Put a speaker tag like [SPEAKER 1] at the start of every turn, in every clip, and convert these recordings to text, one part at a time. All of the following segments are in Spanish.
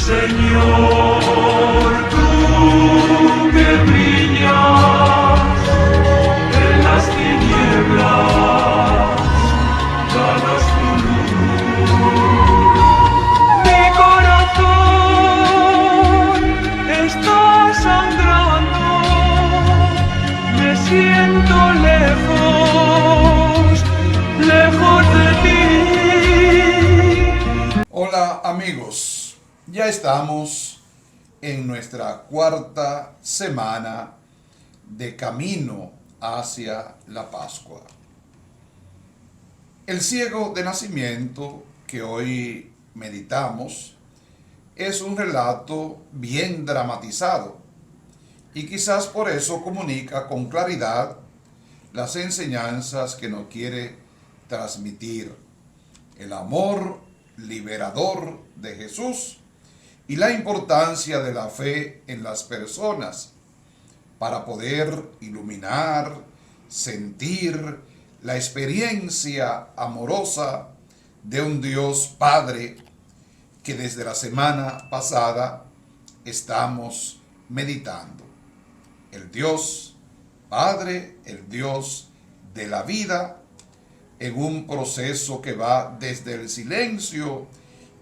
[SPEAKER 1] Señor, tú que brillas en las tinieblas, danos tu luz. Mi corazón está sangrando, me siento lejos, lejos de ti.
[SPEAKER 2] Hola amigos, ya estamos en nuestra cuarta semana de camino hacia la Pascua. El ciego de nacimiento que hoy meditamos es un relato bien dramatizado y quizás por eso comunica con claridad las enseñanzas que nos quiere transmitir: el amor liberador de Jesús y la importancia de la fe en las personas para poder iluminar, sentir la experiencia amorosa de un Dios Padre que desde la semana pasada estamos meditando. El Dios Padre, el Dios de la vida, en un proceso que va desde el silencio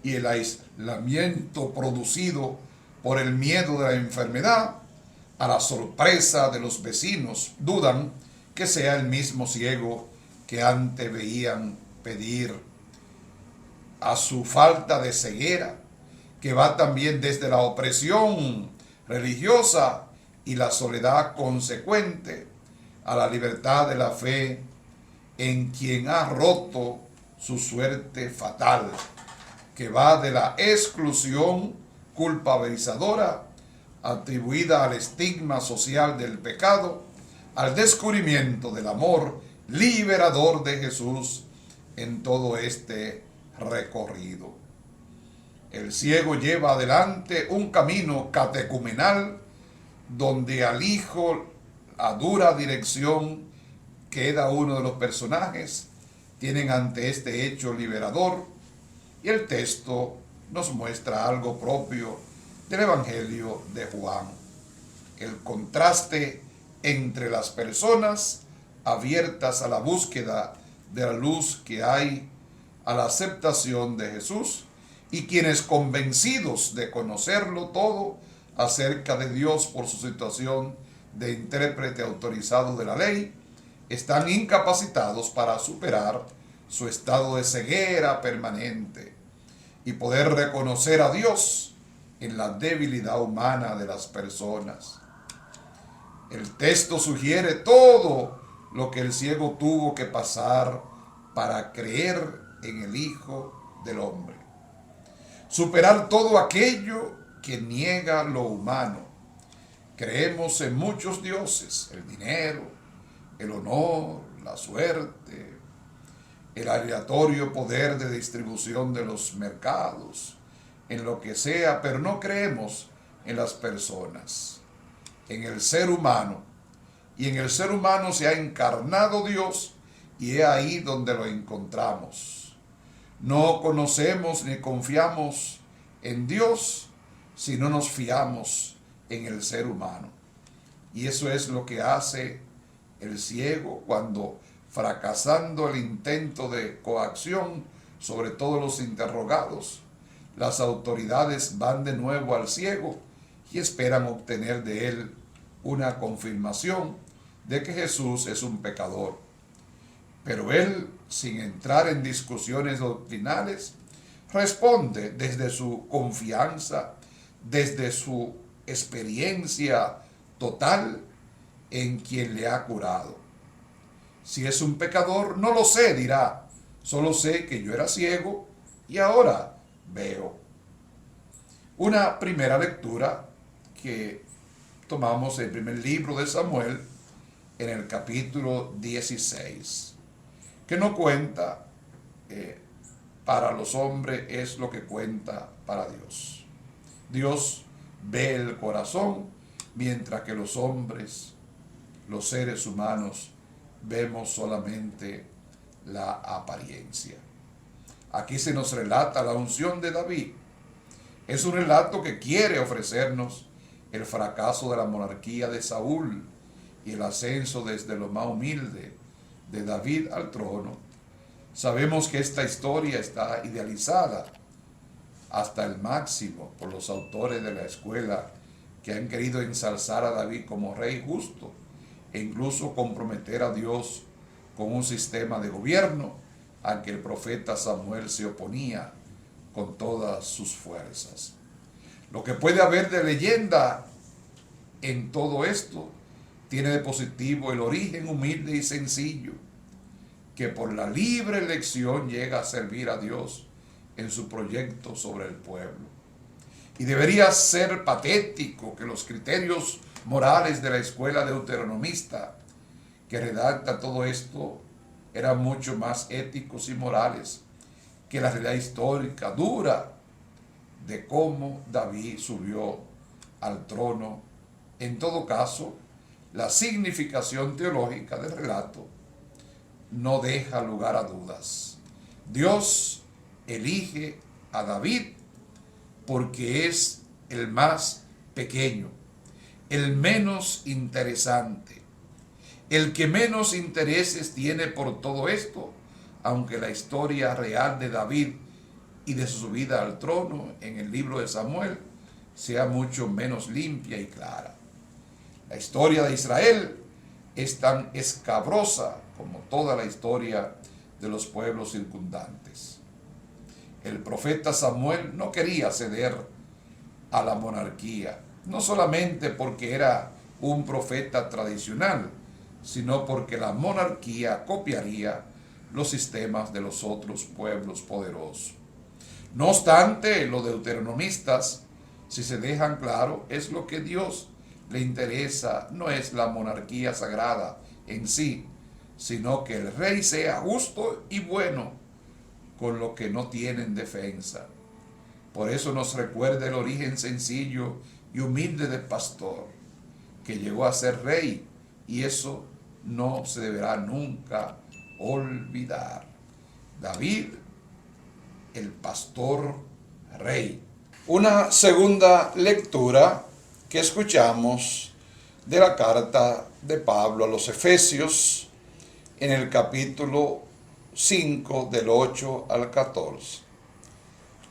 [SPEAKER 2] y el aislamiento producido por el miedo de la enfermedad a la sorpresa de los vecinos. Dudan que sea el mismo ciego que antes veían pedir, a su falta de ceguera, que va también desde la opresión religiosa y la soledad consecuente a la libertad de la fe en quien ha roto su suerte fatal, que va de la exclusión culpabilizadora atribuida al estigma social del pecado, al descubrimiento del amor liberador de Jesús en todo este recorrido. El ciego lleva adelante un camino catecumenal donde al Hijo a dura dirección queda uno de los personajes, tienen ante este hecho liberador, y el texto nos muestra algo propio del Evangelio de Juan: el contraste entre las personas abiertas a la búsqueda de la luz que hay, a la aceptación de Jesús, y quienes, convencidos de conocerlo todo acerca de Dios por su situación de intérprete autorizado de la ley, están incapacitados para superar su estado de ceguera permanente y poder reconocer a Dios en la debilidad humana de las personas. El texto sugiere todo lo que el ciego tuvo que pasar para creer en el Hijo del Hombre. Superar todo aquello que niega lo humano. Creemos en muchos dioses: el dinero, el honor, la suerte, el aleatorio poder de distribución de los mercados, en lo que sea, pero no creemos en las personas, en el ser humano. Y en el ser humano se ha encarnado Dios, y es ahí donde lo encontramos. No conocemos ni confiamos en Dios si no nos fiamos en el ser humano. Y eso es lo que hace el ciego cuando, fracasando el intento de coacción sobre todos los interrogados, las autoridades van de nuevo al ciego y esperan obtener de él una confirmación de que Jesús es un pecador. Pero él, sin entrar en discusiones doctrinales, responde desde su confianza, desde su experiencia total en quien le ha curado. Si es un pecador, no lo sé, dirá. Solo sé que yo era ciego y ahora veo. Una primera lectura que tomamos el primer libro de Samuel, en el capítulo 16, que no cuenta para los hombres, es lo que cuenta para Dios. Dios ve el corazón, mientras que los hombres, los seres humanos, vemos solamente la apariencia. Aquí se nos relata la unción de David, Es un relato que quiere ofrecernos el fracaso de la monarquía de Saúl y el ascenso desde lo más humilde de David al trono. Sabemos que esta historia está idealizada hasta el máximo por los autores de la escuela que han querido ensalzar a David como rey justo e incluso comprometer a Dios con un sistema de gobierno al que el profeta Samuel se oponía con todas sus fuerzas. Lo que puede haber de leyenda en todo esto tiene de positivo el origen humilde y sencillo, que por la libre elección llega a servir a Dios en su proyecto sobre el pueblo. Y debería ser patético que los criterios morales de la escuela deuteronomista que redacta todo esto eran mucho más éticos y morales que la realidad histórica dura de cómo David subió al trono. En todo caso, la significación teológica del relato no deja lugar a dudas. Dios elige a David porque es el más pequeño, el menos interesante, el que menos intereses tiene por todo esto, aunque la historia real de David y de su subida al trono en el libro de Samuel sea mucho menos limpia y clara. La historia de Israel es tan escabrosa como toda la historia de los pueblos circundantes. El profeta Samuel no quería ceder a la monarquía, no solamente porque era un profeta tradicional, sino porque la monarquía copiaría los sistemas de los otros pueblos poderosos. No obstante, los deuteronomistas, si se dejan claro, es lo que Dios le interesa, no es la monarquía sagrada en sí, sino que el rey sea justo y bueno con lo que no tienen defensa. Por eso nos recuerda el origen sencillo y humilde del pastor, que llegó a ser rey, y eso no se deberá nunca olvidar. David, el pastor rey. Una segunda lectura que escuchamos de la carta de Pablo a los Efesios en el capítulo 5 del 8 al 14.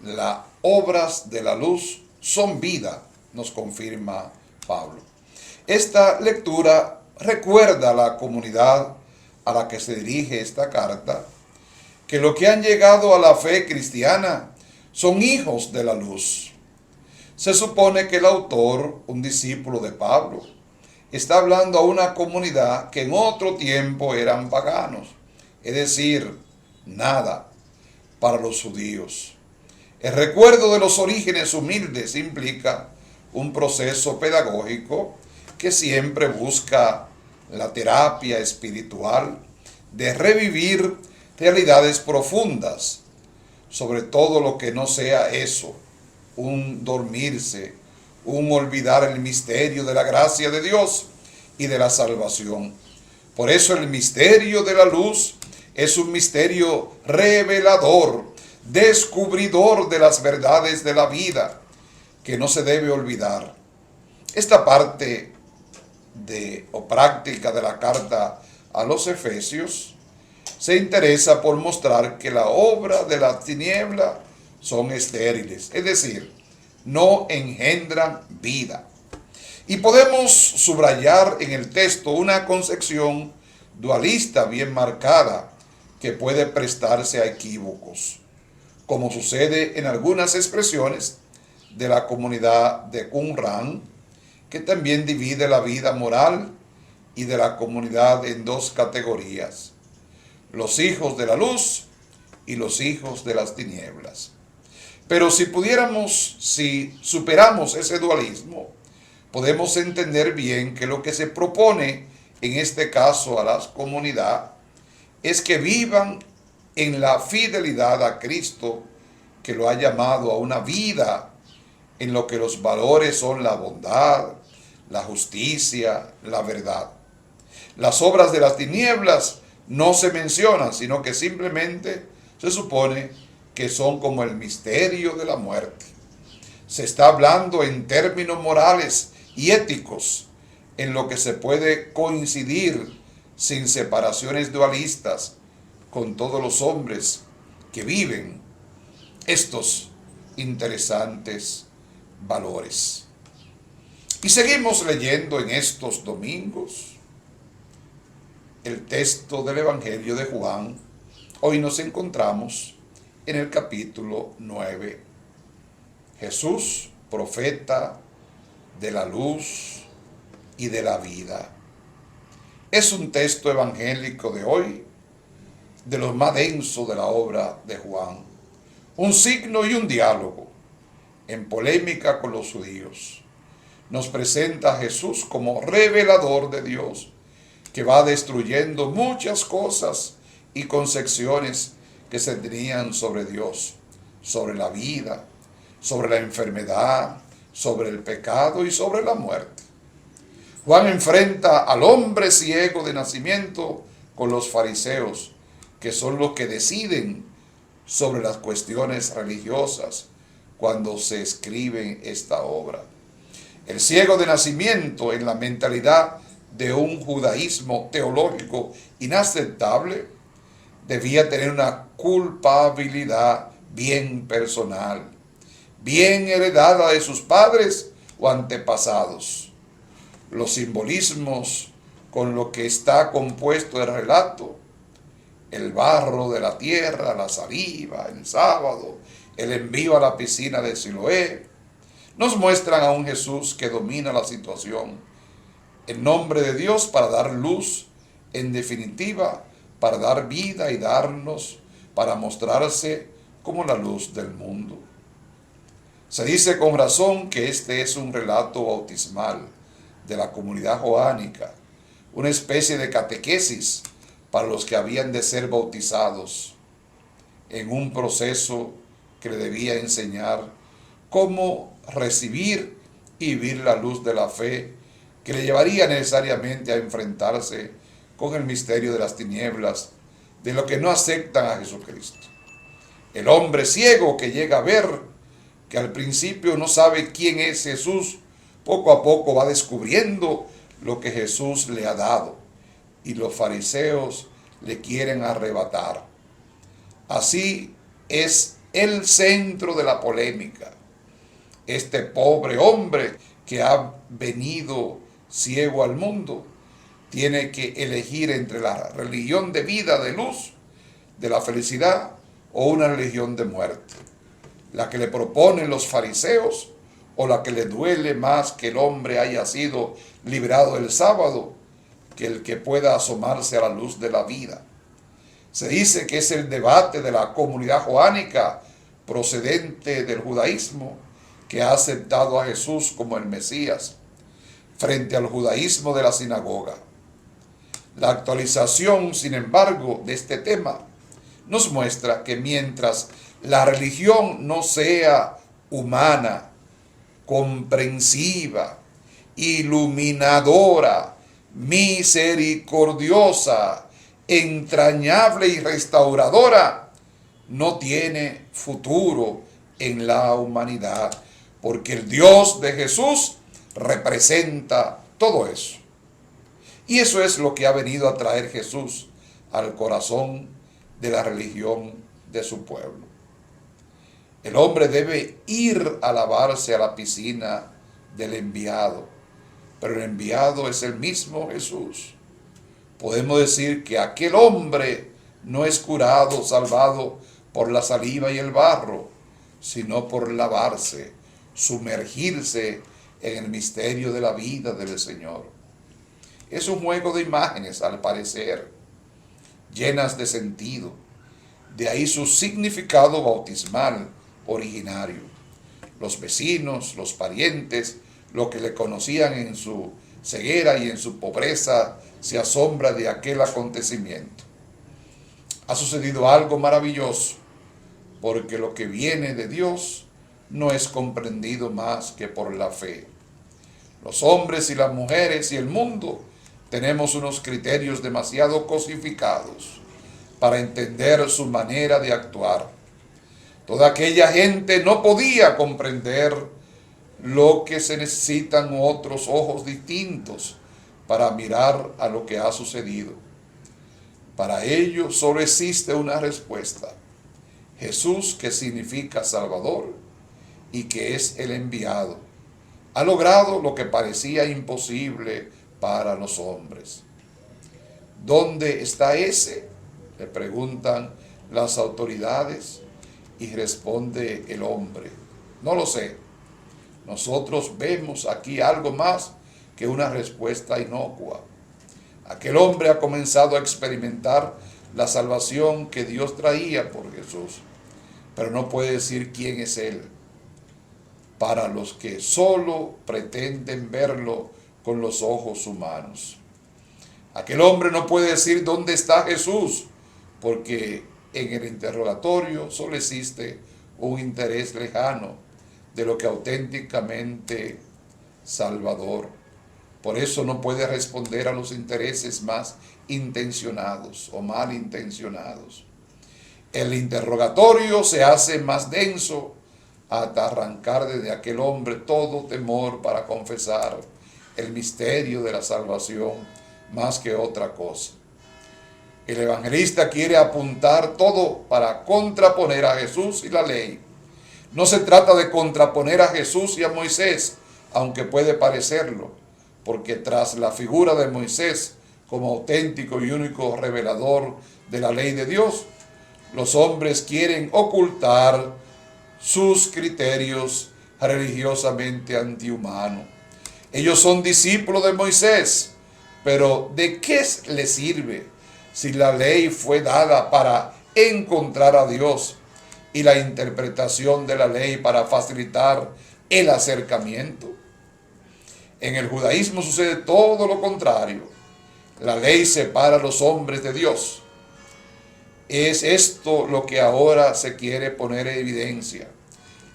[SPEAKER 2] Las obras de la luz son vida, nos confirma Pablo. Esta lectura recuerda a la comunidad a la que se dirige esta carta que los que han llegado a la fe cristiana son hijos de la luz. Se supone que el autor, un discípulo de Pablo, está hablando a una comunidad que en otro tiempo eran paganos, es decir, nada para los judíos. El recuerdo de los orígenes humildes implica un proceso pedagógico que siempre busca la terapia espiritual de revivir realidades profundas, sobre todo lo que no sea eso, un dormirse, un olvidar el misterio de la gracia de Dios y de la salvación. Por eso el misterio de la luz es un misterio revelador, descubridor de las verdades de la vida, que no se debe olvidar. Esta parte o práctica de la carta a los Efesios se interesa por mostrar que la obra de la tiniebla son estériles, es decir, no engendran vida. Y podemos subrayar en el texto una concepción dualista bien marcada que puede prestarse a equívocos, como sucede en algunas expresiones de la comunidad de Qumran, que también divide la vida moral y de la comunidad en dos categorías: los hijos de la luz y los hijos de las tinieblas. Pero si superamos ese dualismo, podemos entender bien que lo que se propone en este caso a la comunidad es que vivan en la fidelidad a Cristo, que lo ha llamado a una vida en lo que los valores son la bondad, la justicia, la verdad. Las obras de las tinieblas no se mencionan, sino que simplemente se supone que son como el misterio de la muerte. Se está hablando en términos morales y éticos, en lo que se puede coincidir sin separaciones dualistas con todos los hombres que viven estos interesantes valores. Y seguimos leyendo en estos domingos el texto del Evangelio de Juan. Hoy nos encontramos en el capítulo 9. Jesús, profeta de la luz y de la vida. Es un texto evangélico de hoy, de los más densos de la obra de Juan. Un signo y un diálogo en polémica con los judíos. Nos presenta a Jesús como revelador de Dios, que va destruyendo muchas cosas y concepciones que se tenían sobre Dios, sobre la vida, sobre la enfermedad, sobre el pecado y sobre la muerte. Juan enfrenta al hombre ciego de nacimiento con los fariseos, que son los que deciden sobre las cuestiones religiosas cuando se escribe esta obra. El ciego de nacimiento, en la mentalidad de un judaísmo teológico inaceptable, debía tener una culpabilidad bien personal, bien heredada de sus padres o antepasados. Los simbolismos con lo que está compuesto el relato, el barro de la tierra, la saliva, el sábado, el envío a la piscina de Siloé, nos muestran a un Jesús que domina la situación en nombre de Dios para dar luz, en definitiva, para dar vida y darnos, para mostrarse como la luz del mundo. Se dice con razón que este es un relato bautismal de la comunidad joánica, una especie de catequesis para los que habían de ser bautizados, en un proceso que le debía enseñar cómo recibir y vivir la luz de la fe, que le llevaría necesariamente a enfrentarse con el misterio de las tinieblas, de lo que no aceptan a Jesucristo. El hombre ciego que llega a ver, que al principio no sabe quién es Jesús, poco a poco va descubriendo lo que Jesús le ha dado, y los fariseos le quieren arrebatar. Así es el centro de la polémica. Este pobre hombre que ha venido ciego al mundo tiene que elegir entre la religión de vida, de luz, de la felicidad, o una religión de muerte. La que le proponen los fariseos, o la que le duele más que el hombre haya sido liberado el sábado, que el que pueda asomarse a la luz de la vida. Se dice que es el debate de la comunidad joánica procedente del judaísmo, que ha aceptado a Jesús como el Mesías, frente al judaísmo de la sinagoga. La actualización, sin embargo, de este tema nos muestra que mientras la religión no sea humana, comprensiva, iluminadora, misericordiosa, entrañable y restauradora, no tiene futuro en la humanidad, porque el Dios de Jesús representa todo eso. Y eso es lo que ha venido a traer Jesús al corazón de la religión de su pueblo. El hombre debe ir a lavarse a la piscina del enviado, pero el enviado es el mismo Jesús. Podemos decir que aquel hombre no es curado, salvado por la saliva y el barro, sino por lavarse, sumergirse en el misterio de la vida del Señor. Es un juego de imágenes, al parecer, llenas de sentido. De ahí su significado bautismal originario. Los vecinos, los parientes, los que le conocían en su ceguera y en su pobreza, se asombran de aquel acontecimiento. Ha sucedido algo maravilloso, porque lo que viene de Dios no es comprendido más que por la fe. Los hombres y las mujeres y el mundo tenemos unos criterios demasiado cosificados para entender su manera de actuar. Toda aquella gente no podía comprender lo que se necesitan otros ojos distintos para mirar a lo que ha sucedido. Para ello solo existe una respuesta: Jesús, que significa Salvador y que es el enviado, ha logrado lo que parecía imposible para los hombres. ¿Dónde está ese?, le preguntan las autoridades, y responde el hombre: no lo sé. Nosotros vemos aquí algo más que una respuesta inocua. Aquel hombre ha comenzado a experimentar la salvación que Dios traía por Jesús, pero no puede decir quién es Él. Para los que solo pretenden verlo con los ojos humanos. Aquel hombre no puede decir dónde está Jesús, porque en el interrogatorio solo existe un interés lejano de lo que auténticamente salvador. Por eso no puede responder a los intereses más intencionados o malintencionados. El interrogatorio se hace más denso hasta arrancar desde aquel hombre todo temor para confesar el misterio de la salvación más que otra cosa. El evangelista quiere apuntar todo para contraponer a Jesús y la ley. No se trata de contraponer a Jesús y a Moisés, aunque puede parecerlo, porque tras la figura de Moisés como auténtico y único revelador de la ley de Dios, los hombres quieren ocultar sus criterios religiosamente antihumanos. Ellos son discípulos de Moisés, pero ¿de qué les sirve si la ley fue dada para encontrar a Dios y la interpretación de la ley para facilitar el acercamiento? En el judaísmo sucede todo lo contrario. La ley separa a los hombres de Dios. Es esto lo que ahora se quiere poner en evidencia.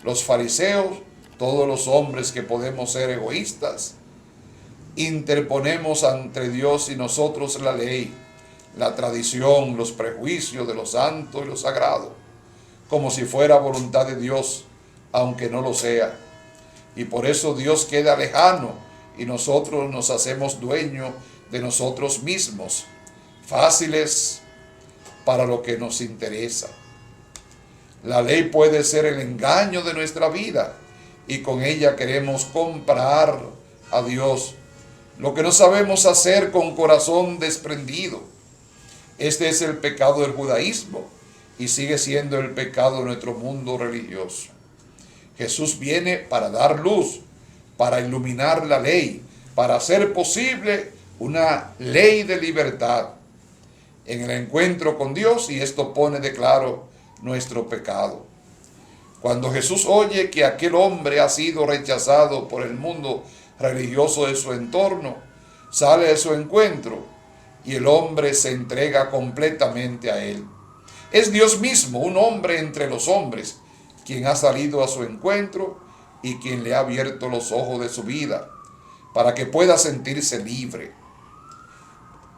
[SPEAKER 2] Los fariseos, todos los hombres que podemos ser egoístas, interponemos ante Dios y nosotros la ley, la tradición, los prejuicios de lo santo y lo sagrado, como si fuera voluntad de Dios, aunque no lo sea. Y por eso Dios queda lejano y nosotros nos hacemos dueños de nosotros mismos, fáciles para lo que nos interesa. La ley puede ser el engaño de nuestra vida y con ella queremos comprar a Dios, lo que no sabemos hacer con corazón desprendido. Este es el pecado del judaísmo y sigue siendo el pecado de nuestro mundo religioso. Jesús viene para dar luz, para iluminar la ley, para hacer posible una ley de libertad en el encuentro con Dios, y esto pone de claro nuestro pecado. Cuando Jesús oye que aquel hombre ha sido rechazado por el mundo religioso de su entorno, sale de su encuentro y el hombre se entrega completamente a él. Es Dios mismo, un hombre entre los hombres, quien ha salido a su encuentro y quien le ha abierto los ojos de su vida para que pueda sentirse libre.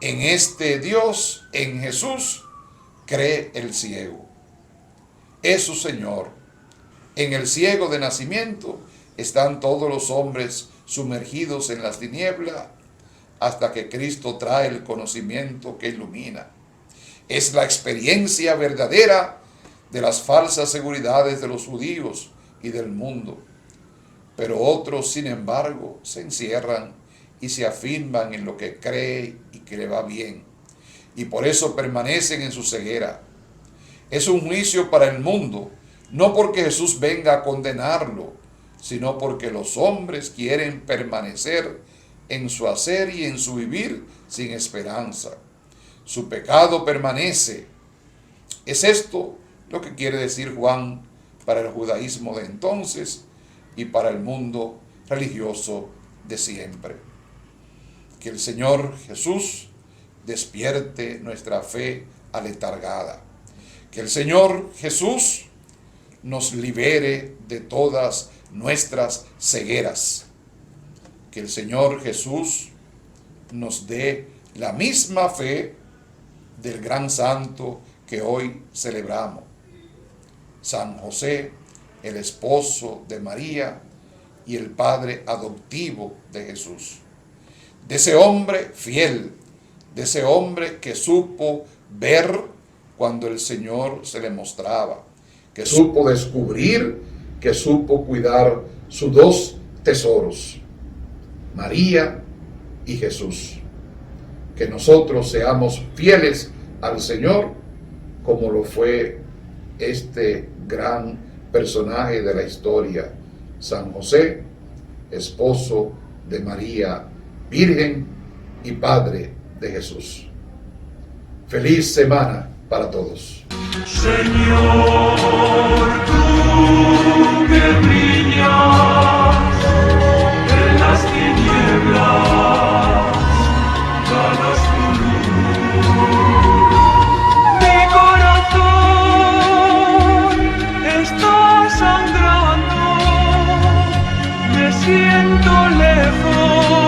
[SPEAKER 2] En este Dios, en Jesús, cree el ciego. Es su Señor. En el ciego de nacimiento están todos los hombres sumergidos en las tinieblas hasta que Cristo trae el conocimiento que ilumina. Es la experiencia verdadera de las falsas seguridades de los judíos y del mundo. Pero otros, sin embargo, se encierran y se afirman en lo que cree y que le va bien, y por eso permanecen en su ceguera. Es un juicio para el mundo, no porque Jesús venga a condenarlo, sino porque los hombres quieren permanecer en su hacer y en su vivir sin esperanza. Su pecado permanece. Es esto lo que quiere decir Juan para el judaísmo de entonces y para el mundo religioso de siempre. Que el Señor Jesús despierte nuestra fe aletargada. Que el Señor Jesús nos libere de todas nuestras cegueras. Que el Señor Jesús nos dé la misma fe del gran santo que hoy celebramos, San José, el esposo de María y el padre adoptivo de Jesús. De ese hombre fiel, de ese hombre que supo ver cuando el Señor se le mostraba, que supo descubrir, que supo cuidar sus dos tesoros, María y Jesús. Que nosotros seamos fieles al Señor como lo fue este gran personaje de la historia, San José, esposo de María, Virgen y Padre de Jesús. Feliz semana para todos.
[SPEAKER 1] Señor, tú que brillas en las tinieblas, danos tu luz. Mi corazón está sangrando, me siento lejos